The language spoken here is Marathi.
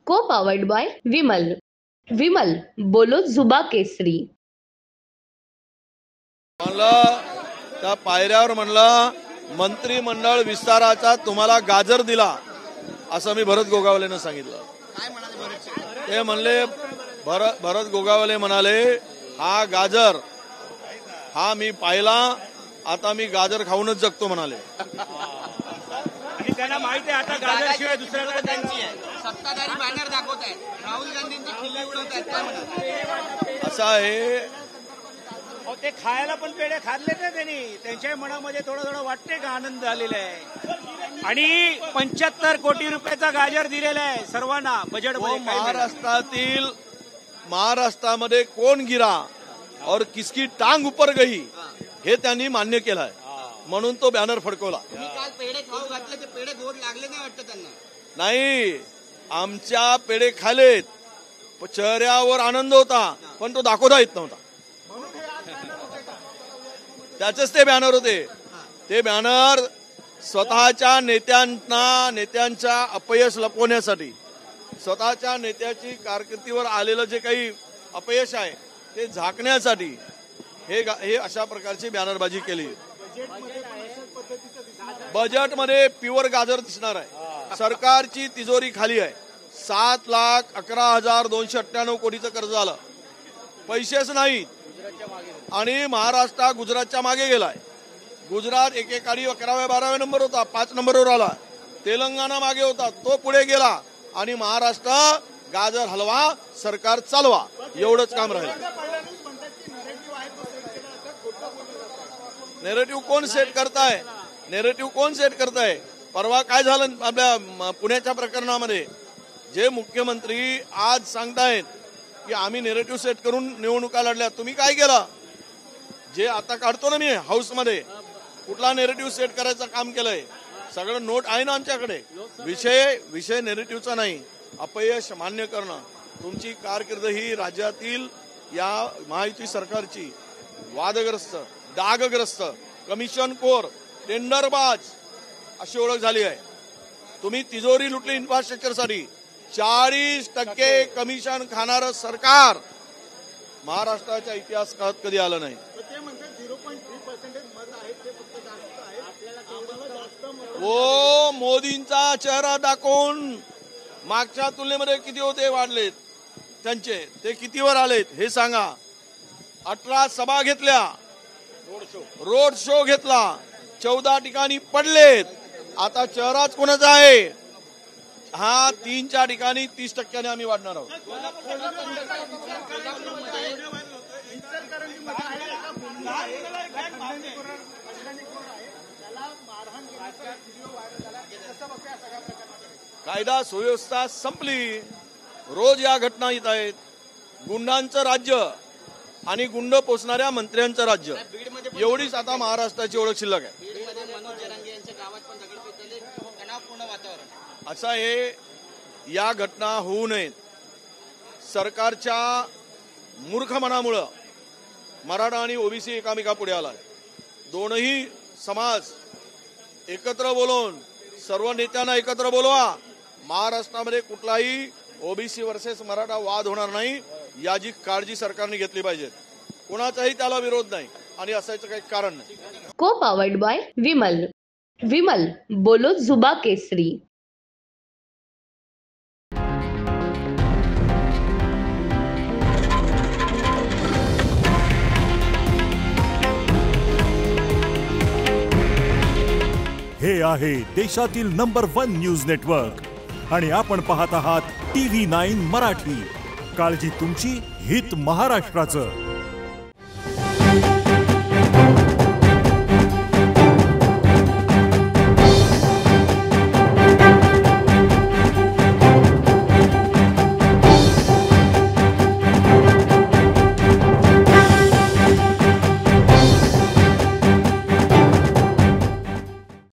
को पावर्ड बाय विमल. विमल बोलो जुबा केसरी. म्हणलं त्या पायऱ्यावर म्हणलं मंत्रिमंडळ विस्ताराचा तुम्हाला गाजर दिला असं मी भरत गोगावलेनं सांगितलं. ते म्हणले भरत गोगावले म्हणाले हा गाजर हा मी पाहिला, आता मी गाजर खाऊनच जगतो म्हणाले. आणि त्यांना माहिती आहे आता गाजरशिवाय दुसऱ्याला त्यांची आहे. सत्ताधारी बॅनर दाखवत आहेत, राहुल गांधींची खिल्ली उडवत आहेत. काय म्हणतात असं आहे. ते खायला पण पेढे खाल्ले ना त्यांनी, त्यांच्या मनामध्ये थोडं थोडं वाटते का आनंद झालेला आहे. आणि 75 कोटी रुपयाचा गाजर दिलेला आहे सर्वांना बजेट. महाराष्ट्रामध्ये कोण गिरा और किसकी टांग ऊपर गई हे त्यांनी मान्य केलंय, म्हणून तो बॅनर फडकवला. काल पेढे खाऊ घातले, ते पेढे गोड लागले नाही वाटतं त्यांना. नाही, आमच्या पेढे खालेत, चेहऱ्यावर आनंद होता, पण तो दाखवता येत नव्हता. त्याचेच ते बॅनर होते. ते बॅनर स्वतःच्या नेत्यांच्या अपयश लपवण्यासाठी, स्वतःच्या नेत्याची कारकिर्दीवर आलेलं जे काही अपयश आहे ते झाकण्यासाठी हे अशा प्रकारची बॅनरबाजी केली. बजेटमध्ये प्युअर गाजर दिसणार आहे. सरकारची तिजोरी खाली आहे. 7,11,298 कोटीचं कर्ज झालं, पैसेच नाहीत. आणि महाराष्ट्र गुजरातच्या मागे गेलाय. गुजरात एकेकाळी 11व्या 12व्या नंबर होता, 5 नंबरवर आला. तेलंगणा मागे होता, तो पुढे गेला. आणि महाराष्ट्र गाजर हलवा, सरकार चालवा, एवढंच काम राहील. नेरेटिव्ह कोण सेट करताय? परवा काय झालं आपल्या पुण्याच्या प्रकरणामध्ये? जे मुख्यमंत्री आज सांगतायत की आम्ही नेरेटिव्ह सेट करून निवडणुका लढल्या, तुम्ही काय केलं? जे आता काढतो ना मी हाऊसमध्ये, कुठला नेरेटिव्ह सेट करायचं काम केलंय? सगळं नोट आहे ना आमच्याकडे. विषय नेरेटिव्हचा नाही, अपयश मान्य करणं. तुमची कारकीर्द ही राज्यातील या महायुती सरकारची वादग्रस्त, डागग्रस्त, कमिशनखोर, टेंडरबाज अशी ओळख झाली आहे. तुम्ही तिजोरी लुटली इन्फ्रास्ट्रक्चरसाठी. 40% कमिशन खाणारं सरकार महाराष्ट्राच्या इतिहासात कधी आलं नाही. वो मोदींचा चेहरा दाखवून मागच्या तुलनेमध्ये किती होते वाढलेत त्यांचे, ते कितीवर आलेत हे सांगा. 18 सभा घेतल्या, रोड शो घेतला, 14 ठिकाणी पडलेत. आता चेहराच कोणाचा आहे? हा 3-4 ठिकाणी 30% आम्ही वाढणार आहोत. कायदा सुव्यवस्था संपली, रोज या घटना येत आहेत. गुंडांचं राज्य आणि गुंड पोचणाऱ्या मंत्र्यांचं राज्य, एवढीच आता महाराष्ट्राची ओळख शिल्लक आहे. असं हे या घटना होऊ नयेत. सरकारच्या मूर्खपणामुळं मराठा आणि ओबीसी एकामेकापुढे आला. दोनही समाज एकत्र बोलवून, सर्व नेत्यांना एकत्र बोलवा. महाराष्ट्रामध्ये कुठलाही ओबीसी वर्सेस मराठा वाद होणार नाही, याची काळजी सरकारने घेतली पाहिजे. कोणाचाही त्याला विरोध नाही आणि असायचं काही कारण नाही. को पावर्ड बाय विमल. विमल बोलो जुबा केसरी. हे आहे देशातील नंबर 1 न्यूज नेटवर्क आणि आपण पाहत आहात TV9 मराठी. काळजी तुमची, हित महाराष्ट्राचं.